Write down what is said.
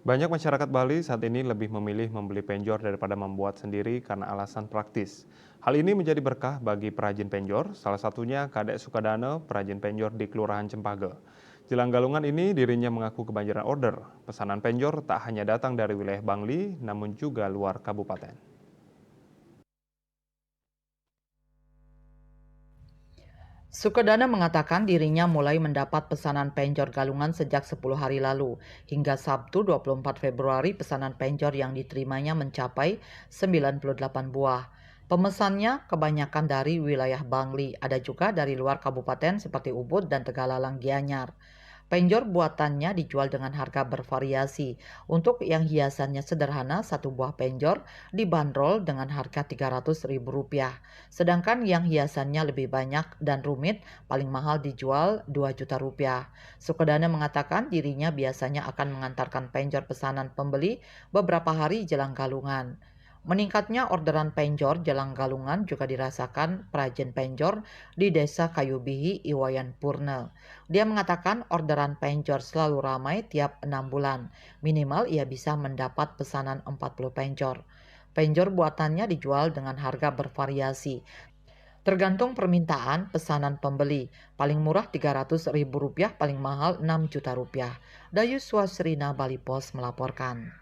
Banyak masyarakat Bali saat ini lebih memilih membeli penjor daripada membuat sendiri karena alasan praktis. Hal ini menjadi berkah bagi perajin penjor, salah satunya Kadek Sukadana, perajin penjor di Kelurahan Cempage. Jelang galungan ini dirinya mengaku kebanjiran order. Pesanan penjor tak hanya datang dari wilayah Bangli, namun juga luar kabupaten. Sukedana mengatakan dirinya mulai mendapat pesanan penjor galungan sejak 10 hari lalu. Hingga Sabtu 24 Februari pesanan penjor yang diterimanya mencapai 98 buah. Pemesannya kebanyakan dari wilayah Bangli, ada juga dari luar kabupaten seperti Ubud dan Tegalalang Gianyar. Penjor buatannya dijual dengan harga bervariasi. Untuk yang hiasannya sederhana, satu buah penjor dibanderol dengan harga Rp300.000. Sedangkan yang hiasannya lebih banyak dan rumit, paling mahal dijual Rp2 juta. Sukedana mengatakan dirinya biasanya akan mengantarkan penjor pesanan pembeli beberapa hari jelang galungan. Meningkatnya orderan penjor jelang galungan juga dirasakan perajin penjor di Desa Kayubihi, Iwayan Purne. Dia mengatakan orderan penjor selalu ramai tiap 6 bulan. Minimal ia bisa mendapat pesanan 40 penjor. Penjor buatannya dijual dengan harga bervariasi. Tergantung permintaan pesanan pembeli. Paling murah Rp300.000, paling mahal Rp6 juta. Dayu Swasrina, Bali Pos melaporkan.